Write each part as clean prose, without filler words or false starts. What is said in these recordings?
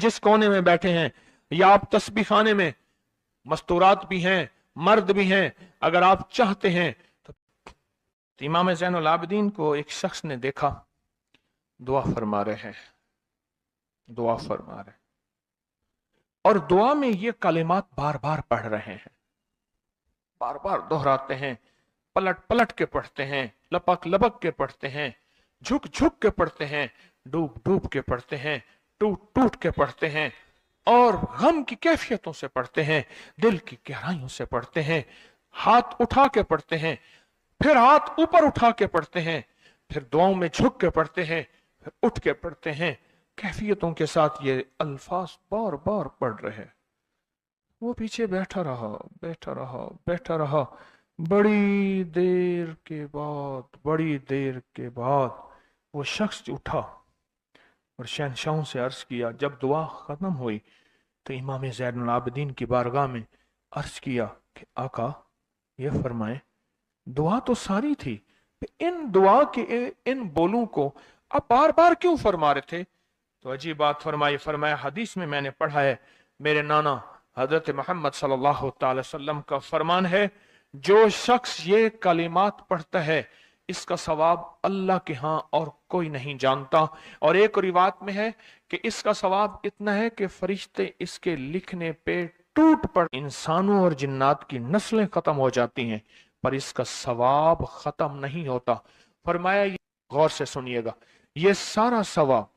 जिस कोने में बैठे हैं या आप तस्बीह खाने में, मस्तूरात भी हैं, मर्द भी हैं, अगर आप चाहते हैं तो इमाम ज़ैनुल आबिदीन को एक शख्स ने देखा, दुआ फरमा रहे हैं, दुआ फरमा रहे हैं, और दुआ में ये कलिमात बार बार पढ़ रहे हैं, बार बार दोहराते हैं, पलट पलट के पढ़ते हैं, लपक लपक के पढ़ते हैं, झुक झुक के पढ़ते हैं, डूब डूब के पढ़ते हैं, टूट टूट के पढ़ते हैं, और गम की कैफियतों से पढ़ते हैं, दिल की गहराइयों से पढ़ते हैं, हाथ उठा के पढ़ते हैं, फिर हाथ ऊपर उठा के पढ़ते हैं, फिर दुआओं में झुक के पढ़ते हैं, फिर उठ के पढ़ते हैं, कैफियतों के साथ ये अल्फाज बार बार पढ़ रहे हैं। वो पीछे बैठा रहा, बैठा रहा, बैठा रहा। बड़ी देर के बाद, बड़ी देर के बाद वो शख्स उठा और शहंशाहों से अर्ज किया। जब दुआ खत्म हुई तो इमाम ज़ैनुल आबिदीन की बारगाह में अर्ज किया कि आका ये फरमाएं, दुआ तो सारी थी, इन दुआ के इन बोलों को आप बार बार क्यों फरमा रहे थे? तो अजीब बात फरमाई, फरमाया हदीस में मैंने पढ़ा है, मेरे नाना हजरत मोहम्मद सल्लल्लाहु अलैहि वसल्लम का फरमान है, जो शख्स ये कलिमात पढ़ता है इसका सवाब अल्लाह के यहाँ और कोई नहीं जानता। और एक रिवायत में है कि इसका सवाब इतना है कि फरिश्ते इसके लिखने पे टूट पड़, इंसानों और जिन्नात की नस्लें खत्म हो जाती हैं पर इसका सवाब खत्म नहीं होता। फरमाया गौर से सुनिएगा, ये सारा सवाब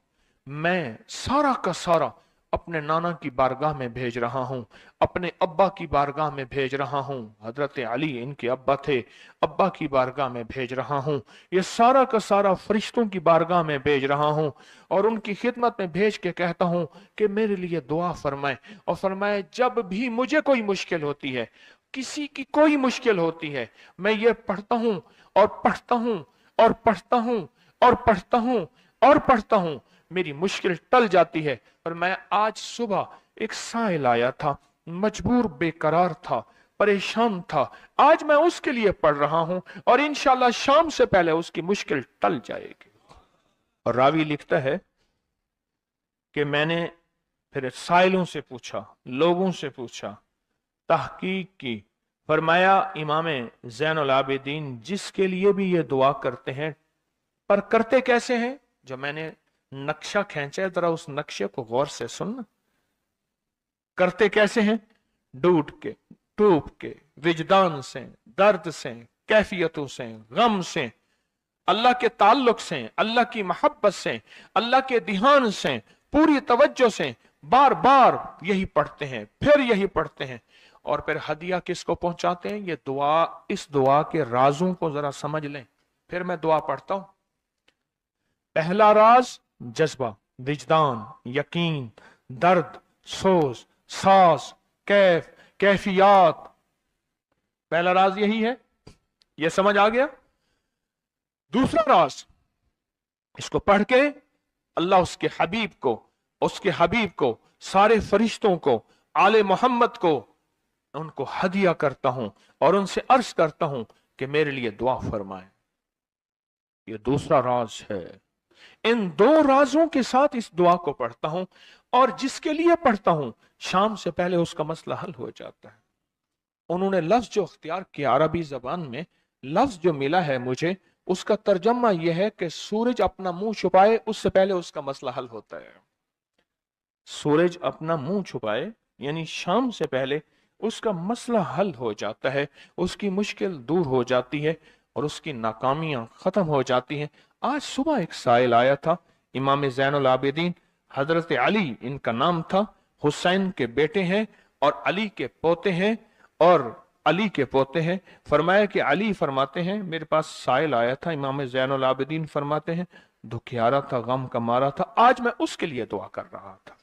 मैं सारा का सारा अपने नाना की बारगाह में भेज रहा हूं, अपने अब्बा की बारगाह में भेज रहा हूं, हजरत अली इनके अब्बा थे, अब्बा की बारगाह में भेज रहा हूं, ये सारा का सारा फरिश्तों की बारगाह में भेज रहा हूं और उनकी खिदमत में भेज के कहता हूं कि मेरे लिए दुआ फरमाए। और फरमाए जब भी मुझे कोई मुश्किल होती है, किसी की कोई मुश्किल होती है, मैं ये पढ़ता हूं और पढ़ता हूं और पढ़ता हूं और पढ़ता हूं और पढ़ता हूं, मेरी मुश्किल टल जाती है। और मैं आज सुबह एक साइल आया था, मजबूर बेकरार था, परेशान था, आज मैं उसके लिए पढ़ रहा हूं और इंशाल्लाह शाम से पहले उसकी मुश्किल टल जाएगी। और रावी लिखता है कि मैंने फिर साइलों से पूछा, लोगों से पूछा, तहकीक की। फरमाया इमाम ज़ैनुल आबिदीन जिसके लिए भी ये दुआ करते हैं, पर करते कैसे हैं? जो मैंने नक्शा खींचा है, जरा उस नक्शे को गौर से सुनना। करते कैसे हैं? डूब के, टूट के, विजदान से, दर्द से, कैफियतों से, गम से, अल्लाह के ताल्लुक से, अल्लाह की मोहब्बत से, अल्लाह के ध्यान से, पूरी तवज्जो से बार बार यही पढ़ते हैं, फिर यही पढ़ते हैं। और फिर हदिया किसको पहुंचाते हैं? ये दुआ, इस दुआ के राजों को जरा समझ लें। फिर मैं दुआ पढ़ता हूं। पहला राज जज्बा, विजदान, यकीन, दर्द, सोच, सास, कैफ, कैफियात। पहला राज यही है, यह समझ आ गया। दूसरा राज, इसको पढ़ के अल्लाह उसके हबीब को, सारे फरिश्तों को, आले मोहम्मद को, उनको हदिया करता हूं और उनसे अर्ज करता हूं कि मेरे लिए दुआ फरमाए। ये दूसरा राज है। इन दो राजों के साथ इस दुआ को पढ़ता हूं और जिसके लिए पढ़ता हूं शाम से पहले उसका मसला हल हो जाता है। उन्होंने लफ्ज जो अख्तियार किया, अरबी जबान में लफ्ज जो मिला है मुझे, उसका तर्जमा यह है कि सूरज अपना मुंह छुपाए उससे पहले उसका मसला हल होता है। सूरज अपना मुंह छुपाए यानी शाम से पहले उसका मसला हल हो जाता है, उसकी मुश्किल दूर हो जाती है और उसकी नाकामियां खत्म हो जाती हैं। आज सुबह एक साइल आया था, इमाम ज़ैनुल आबिदीन हजरत अली इनका नाम था, हुसैन के बेटे हैं और अली के पोते हैं और अली के पोते हैं। फरमाया कि अली फरमाते हैं मेरे पास साइल आया था, इमाम ज़ैनुल आबिदीन फरमाते हैं दुखियारा था, गम का मारा था, आज मैं उसके लिए दुआ कर रहा था।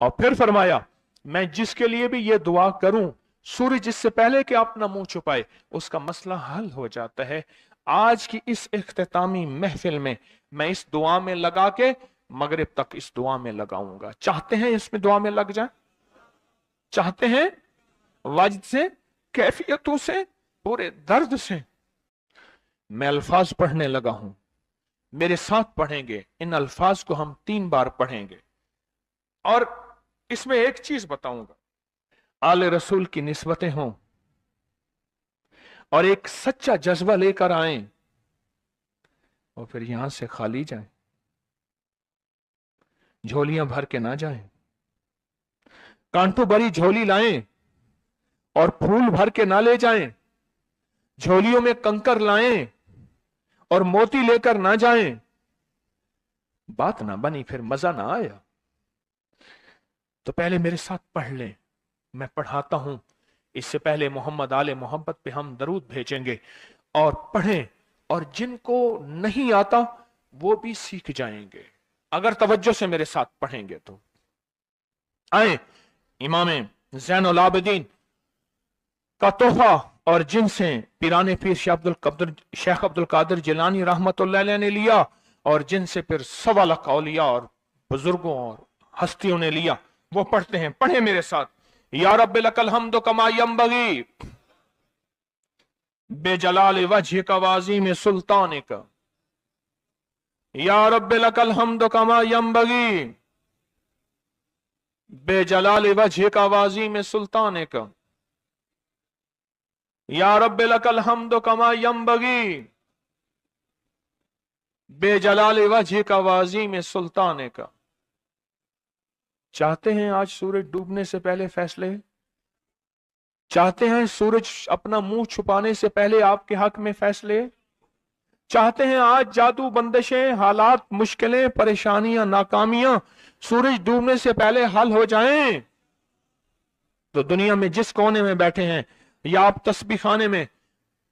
और फिर फरमाया मैं जिसके लिए भी ये दुआ करूं, सूर्य जिससे पहले कि अपना मुंह छुपाए उसका मसला हल हो जाता है। आज की इस इख्तितामी महफिल में मैं इस दुआ में लगा के मगरिब तक इस दुआ में लगाऊंगा। चाहते हैं इसमें दुआ में लग जाए? चाहते हैं? वजद से, कैफियतों से, पूरे दर्द से। मैं अल्फाज पढ़ने लगा हूं, मेरे साथ पढ़ेंगे। इन अल्फाज को हम 3 बार पढ़ेंगे। और इसमें एक चीज बताऊंगा, आले रसूल की निस्बतें हों और एक सच्चा जज्बा लेकर आए और फिर यहां से खाली जाएं, झोलियां भर के ना जाएं, कांटों भरी झोली लाएं और फूल भर के ना ले जाएं, झोलियों में कंकर लाएं और मोती लेकर ना जाएं, बात ना बनी, फिर मजा ना आया। तो पहले मेरे साथ पढ़ लें, मैं पढ़ाता हूं, इससे पहले मोहम्मद आले मोहब्बत पे हम दरूद भेजेंगे और पढ़ें, और जिनको नहीं आता वो भी सीख जाएंगे अगर तवज्जो से मेरे साथ पढ़ेंगे तो। आए इमाम ज़ैनुल आबिदीन का तोहफा, और जिनसे पिराने पीर शेख अब्दुल कादिर जिलानी रहमतुल्लाह अलैह ने लिया, और जिनसे फिर 1.25 लाख औलिया और बुजुर्गों और हस्तियों ने लिया, वो पढ़ते हैं। पढ़े मेरे साथ। या रब्बि लकल हम्दु कमा यंबगी बेजलाल वजह का वाज़ीम सुल्तान का, या रब्बि लकल हम्दु कमा यंबगी बेजलाल वजह का वाज़ीम सुल्तान का, या रब्बि लकल हम्दु कमा यंबगी बेजलाल वजह का वाज़ीम सुल्तान का। चाहते हैं आज सूरज डूबने से पहले फैसले, चाहते हैं सूरज अपना मुंह छुपाने से पहले आपके हक में फैसले, चाहते हैं आज जादू बंदिशें हालात मुश्किलें परेशानियां नाकामियां सूरज डूबने से पहले हल हो जाएं। तो दुनिया में जिस कोने में बैठे हैं, या आप तस्बीह खाने में,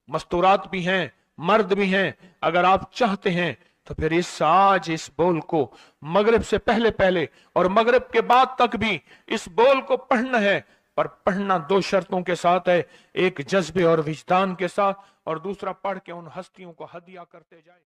मस्तूरात भी हैं, मर्द भी हैं, अगर आप चाहते हैं तो फिर इस बोल को मगरिब से पहले पहले और मगरिब के बाद तक भी इस बोल को पढ़ना है। पर पढ़ना 2 शर्तों के साथ है, एक जज्बे और विजदान के साथ, और दूसरा पढ़ के उन हस्तियों को हदिया करते जाए।